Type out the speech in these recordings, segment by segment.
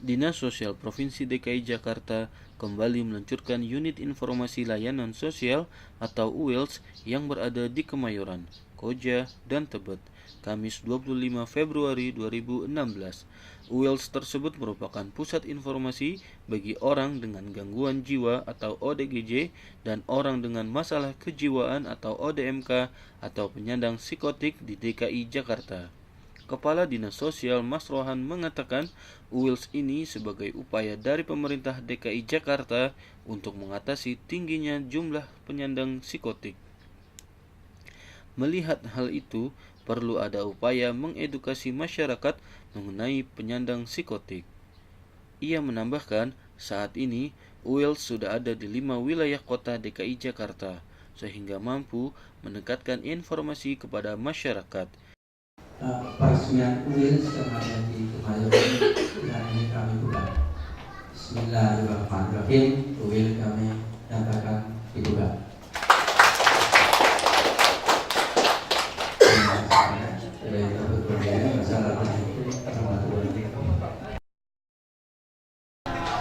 Dinas Sosial Provinsi DKI Jakarta kembali meluncurkan unit informasi layanan sosial atau UILS yang berada di Kemayoran, Koja, dan Tebet, Kamis 25 Februari 2016. UILS tersebut merupakan pusat informasi bagi orang dengan gangguan jiwa atau ODGJ dan orang dengan masalah kejiwaan atau ODMK atau penyandang psikotik di DKI Jakarta. Kepala Dinas Sosial Mas Rohan mengatakan UILS ini sebagai upaya dari pemerintah DKI Jakarta untuk mengatasi tingginya jumlah penyandang psikotik. Melihat hal itu, perlu ada upaya mengedukasi masyarakat mengenai penyandang psikotik. Ia menambahkan, saat ini UILS sudah ada di 5 wilayah kota DKI Jakarta, sehingga mampu mendekatkan informasi kepada masyarakat. Peresmian UILS yang ada di Kemayoran dan ini kami buka. Bismillahirrahmanirrahim. UILS kami nyatakan dibuka.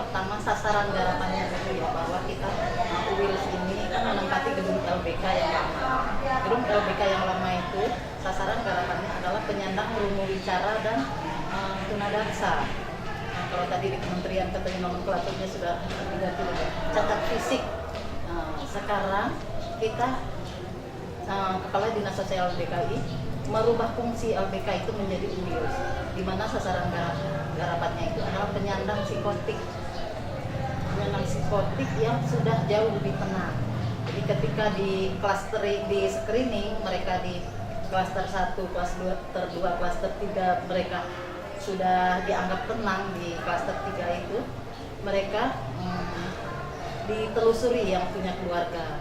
Pertama sasaran garapannya dulu ya, bahwa kita UILS ini kan menempati gedung LBK yang lama. Gedung LBK yang lama itu sasaran garapannya adalah penyandang rungu bicara dan tunadaksa. Kalau tadi di Kementerian katanya nomenklaturnya sudah diganti dengan cacat fisik. Sekarang kita Kepala Dinas Sosial DKI merubah fungsi LBK itu menjadi UILS, di mana sasaran garapannya itu adalah penyandang psikotik yang sudah jauh lebih tenang. Jadi ketika di screening mereka di klaster 1, klaster 2, klaster 3 mereka sudah dianggap tenang. Di klaster 3 itu mereka ditelusuri yang punya keluarga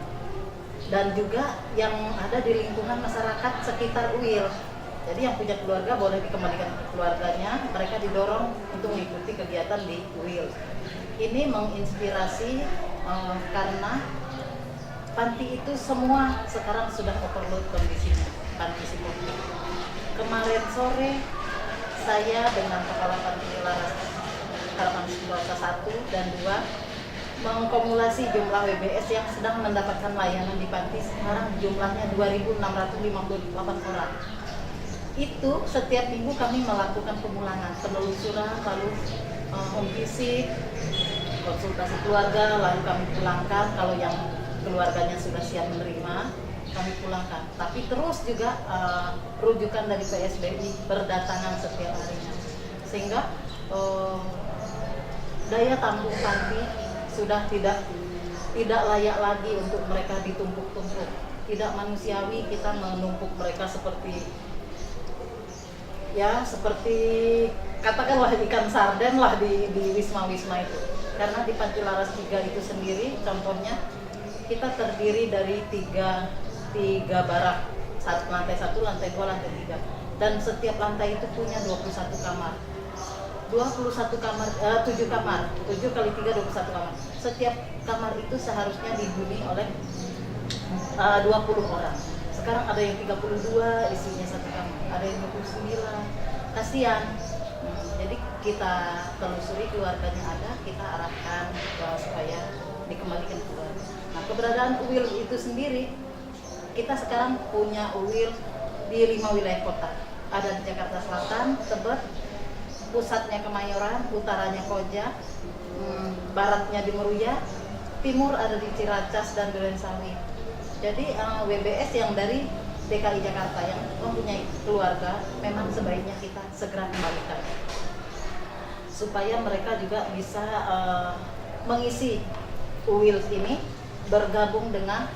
dan juga yang ada di lingkungan masyarakat sekitar UILS. Jadi yang punya keluarga boleh dikembalikan ke keluarganya, mereka didorong untuk mengikuti kegiatan di UILS. Ini menginspirasi karena panti itu semua sekarang sudah overload kondisinya, panti psikotik. Kemarin sore saya dengan Kepala Panti Laras Harapan Sentosa 1 dan 2 mengkumulasi jumlah WBS yang sedang mendapatkan layanan di panti. Sekarang jumlahnya 2.658 orang. Itu setiap minggu kami melakukan pemulangan, penelusuran, lalu home visit, konsultasi keluarga, lalu kami pulangkan. Kalau yang keluarganya sudah siap menerima, kami pulangkan. Tapi terus juga rujukan dari PSBI berdatangan setiap harinya, sehingga daya tampung panti sudah tidak layak lagi untuk mereka ditumpuk-tumpuk. Tidak manusiawi kita menumpuk mereka seperti katakanlah ikan sarden lah di wisma-wisma itu. Karena di Panti Laras 3 itu sendiri contohnya kita terdiri dari tiga barak, lantai 1, lantai 2, lantai 3, dan setiap lantai itu punya 21 kamar. 7 kamar, 7 kali 3 21 kamar. Setiap kamar itu seharusnya dihuni oleh 20 orang. Sekarang ada yang 32 isinya satu kamar, ada yang 29. Kasihan. Jadi kita telusuri keluarganya ada, kita arahkan supaya dikembalikan keluarga. Nah, keberadaan UILS itu sendiri, kita sekarang punya UILS di 5 wilayah kota. Ada di Jakarta Selatan, Tebet, pusatnya Kemayoran, utaranya Koja, baratnya di Meruya, timur ada di Ciracas dan Durensawit. Jadi WBS yang dari DKI Jakarta yang mempunyai keluarga memang sebaiknya kita segera kembalikan supaya mereka juga bisa mengisi UILS ini, bergabung dengan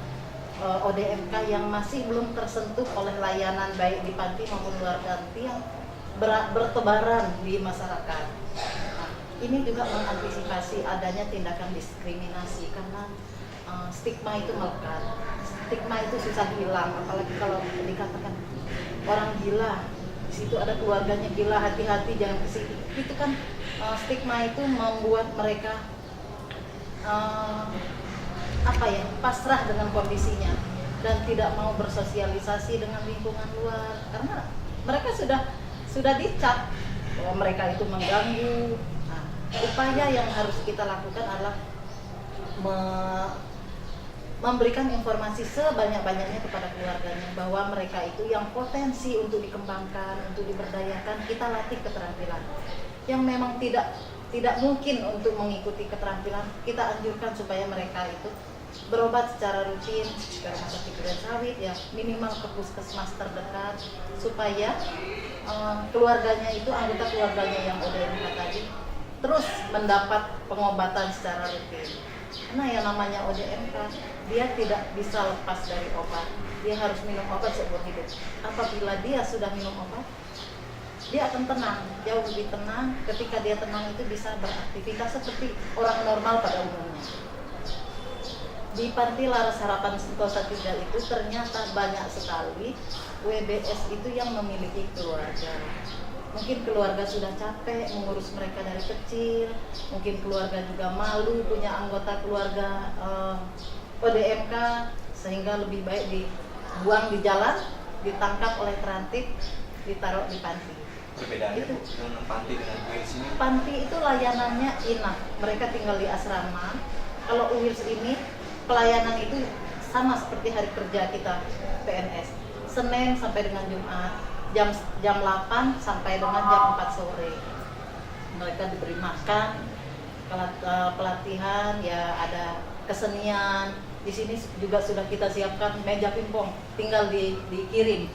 ODMK yang masih belum tersentuh oleh layanan baik di panti maupun luar panti yang bertebaran di masyarakat. Nah, ini juga mengantisipasi adanya tindakan diskriminasi karena stigma itu melekat. Stigma itu susah hilang, apalagi kalau dikatakan orang gila, di situ ada keluarganya gila, hati-hati jangan ke situ. Itu kan stigma itu membuat mereka pasrah dengan kondisinya dan tidak mau bersosialisasi dengan lingkungan luar karena mereka sudah dicap bahwa mereka itu mengganggu. Nah, upaya yang harus kita lakukan adalah memberikan informasi sebanyak-banyaknya kepada keluarganya bahwa mereka itu yang potensi untuk dikembangkan, untuk diberdayakan, kita latih keterampilan. Yang memang tidak mungkin untuk mengikuti keterampilan, kita anjurkan supaya mereka itu berobat secara rutin ke rumah sakit Duren Sawit, ya minimal ke puskesmas terdekat, supaya keluarganya itu, anggota keluarganya yang ODMK tadi terus mendapat pengobatan secara rutin. Karena yang namanya ODMK, dia tidak bisa lepas dari obat. Dia harus minum obat seumur hidup. Apabila dia sudah minum obat, dia akan tenang, jauh lebih tenang. Ketika dia tenang itu bisa beraktivitas seperti orang normal pada umumnya. Di Panti Laras Harapan Sentosa 3 itu ternyata banyak sekali WBS itu yang memiliki keluarga. Mungkin keluarga sudah capek mengurus mereka dari kecil, mungkin keluarga juga malu punya anggota keluarga ODMK, sehingga lebih baik dibuang di jalan, ditangkap oleh terantip, ditaruh di panti. Perbedaannya Itu. dengan panti dengan UILS ini? Panti itu layanannya inap, mereka tinggal di asrama. Kalau UILS ini pelayanan itu sama seperti hari kerja kita PNS, Senin sampai dengan Jumat. Jam 8 sampai dengan jam 4 sore. Mereka diberi makan, pelatihan, ya ada kesenian. Di sini juga sudah kita siapkan meja pingpong, tinggal dikirim.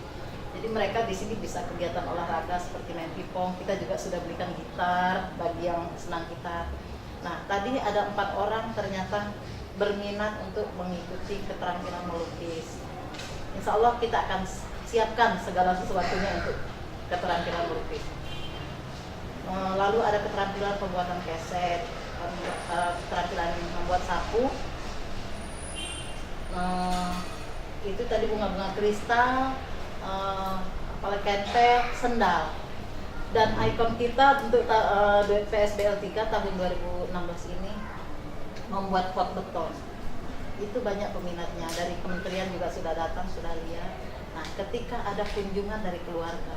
Jadi mereka di sini bisa kegiatan olahraga seperti main pingpong. Kita juga sudah belikan gitar bagi yang senang gitar. Nah, tadi ada 4 orang ternyata berminat untuk mengikuti keterampilan melukis. Insya Allah kita akan siapkan segala sesuatunya untuk keterampilan melukis. Lalu ada keterampilan pembuatan keset, keterampilan membuat sapu. Itu tadi bunga-bunga kristal, apalagi kentek, sendal. Dan ikon kita untuk PSBL 3 tahun 2016 ini membuat pot beton. Itu banyak peminatnya, dari kementerian juga sudah datang, sudah lihat. Nah, ketika ada kunjungan dari keluarga,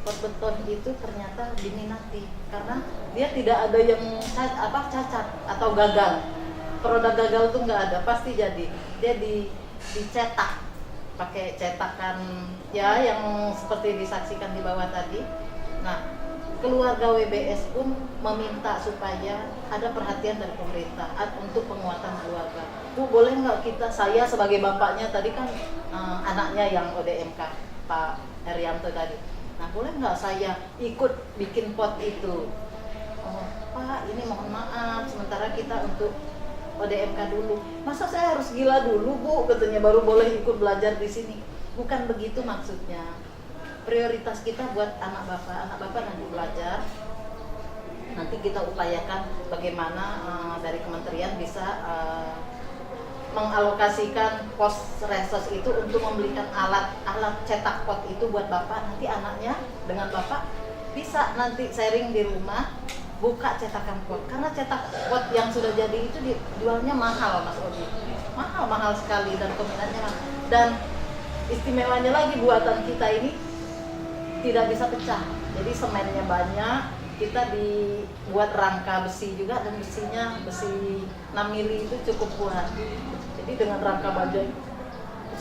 pot beton itu ternyata diminati karena dia tidak ada yang cacat atau gagal. Produk gagal itu nggak ada, pasti jadi. Dia dicetak pakai cetakan ya yang seperti disaksikan di bawah tadi. Nah, keluarga WBS pun meminta supaya ada perhatian dari pemerintah untuk penguatan keluarga. Bu, boleh nggak saya sebagai bapaknya tadi kan anaknya yang ODMK, Pak Herianto tadi. Nah, boleh nggak saya ikut bikin pot itu? Oh, Pak, ini mohon maaf, sementara kita untuk ODMK dulu. Masa saya harus gila dulu, Bu? Katanya baru boleh ikut belajar di sini. Bukan begitu maksudnya. Prioritas kita buat anak bapak nanti belajar. Nanti kita upayakan bagaimana dari kementerian bisa mengalokasikan pos resos itu untuk membelikan alat cetak pot itu buat bapak. Nanti anaknya dengan bapak bisa nanti sharing di rumah, buka cetakan pot. Karena cetak pot yang sudah jadi itu dijualnya mahal, Mas Odi. Mahal sekali dan peminatnya mahal. Dan istimewanya lagi buatan kita ini tidak bisa pecah. Jadi semennya banyak, kita dibuat rangka besi juga, dan besinya besi 6 mili itu cukup kuat. Jadi dengan rangka baja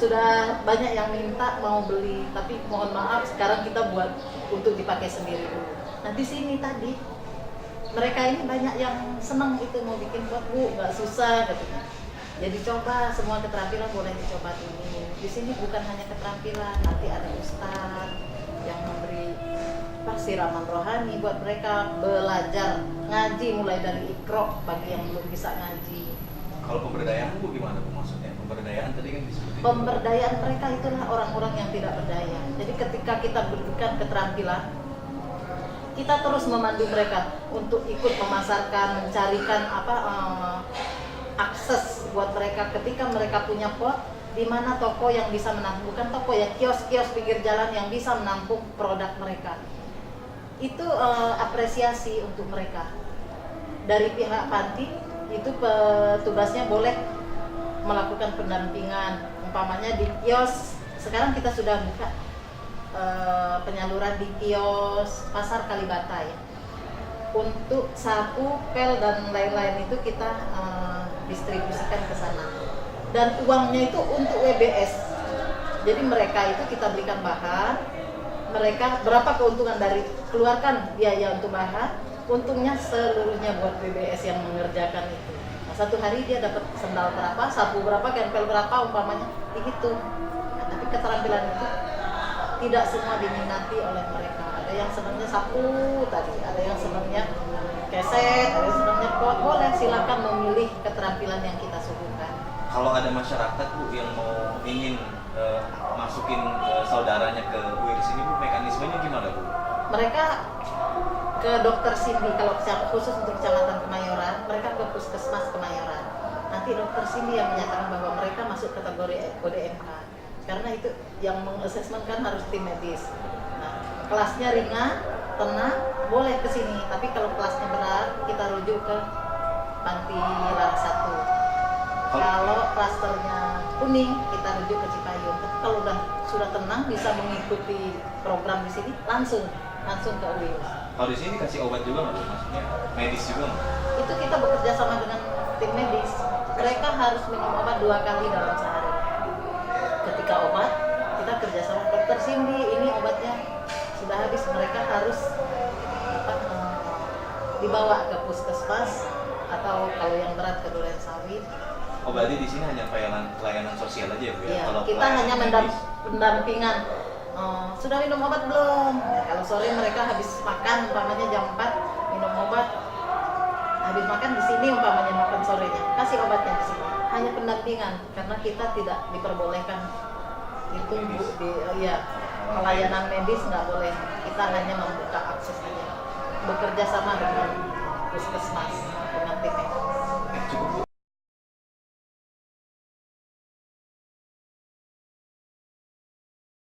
sudah banyak yang minta mau beli, tapi mohon maaf sekarang kita buat untuk dipakai sendiri dulu. Nah, di sini tadi mereka ini banyak yang senang itu mau bikin pot, Bu, nggak susah katanya. Jadi coba semua keterampilan boleh dicoba ini. Di sini bukan hanya keterampilan, nanti ada ustaz yang memberi siraman rohani buat mereka belajar ngaji mulai dari Iqra bagi yang belum bisa ngaji. Kalau pemberdayaan Bu gimana Bu maksudnya? Pemberdayaan tadi kan disebut. Pemberdayaan mereka itulah orang-orang yang tidak berdaya. Jadi ketika kita berikan keterampilan, kita terus memandu mereka untuk ikut memasarkan, mencarikan akses buat mereka ketika mereka punya pot, di mana toko yang bisa menampung, bukan toko ya, kios-kios pinggir jalan yang bisa menampung produk mereka. Itu apresiasi untuk mereka. Dari pihak panti itu petugasnya boleh melakukan pendampingan, umpamanya di kios. Sekarang kita sudah buka penyaluran di kios Pasar Kalibata ya. untuk sapu, pel dan lain-lain itu kita distribusikan ke sana. Dan uangnya itu untuk WBS. Jadi mereka itu kita berikan bahan, mereka berapa keuntungan dari keluarkan biaya untuk bahan, untungnya seluruhnya buat WBS yang mengerjakan itu. Nah, satu hari dia dapat sendal berapa, sapu berapa, pel berapa umpamanya dihitung. Nah, tapi keterampilan itu tidak semua diminati oleh mereka. Ada yang senangnya sapu tadi, ada yang senangnya keset, ada yang senangnya pot. Boleh silakan memilih keterampilan yang kita suguhkan. Kalau ada masyarakat Bu yang mau ingin masukin saudaranya ke UILS ini Bu, mekanismenya gimana Bu? Mereka ke dokter Cindy, kalau khusus untuk Kecamatan Kemayoran, mereka ke Puskesmas Kemayoran. Nanti dokter Cindy yang menyatakan bahwa mereka masuk kategori ODMK. Karena itu yang mengassessment kan harus tim medis. Nah, kelasnya ringan, tenang, boleh ke sini. Tapi kalau kelasnya berat, kita rujuk ke Panti Laras 1. Kalau klasternya kuning, kita rujuk ke Cipayung. Tapi kalau sudah tenang, bisa mengikuti program di sini, langsung ke UILS. Kalau di sini kasih obat juga nggak Bu? Maksudnya medis juga nggak? Itu kita bekerja sama dengan tim medis. Mereka harus minum obat 2 kali dalam sehari. Ketika obat, kita kerjasama dokter Cindy, ini obatnya sudah habis, mereka harus dibawa ke puskesmas atau kalau yang berat ke Duren Sawit. Oh berarti di sini hanya pelayanan sosial aja ya Bu ya? Iya, Kalau kita hanya pendampingan. Sudah minum obat belum? Nah, kalau sore mereka habis makan, umpamanya jam 4 minum obat. Habis makan di sini umpamanya makan sorenya, kasih obatnya di sini. Hanya pendampingan karena kita tidak diperbolehkan itu pelayanan medis nggak boleh. Kita hanya membuka akses saja. Bekerja sama dengan puskesmas.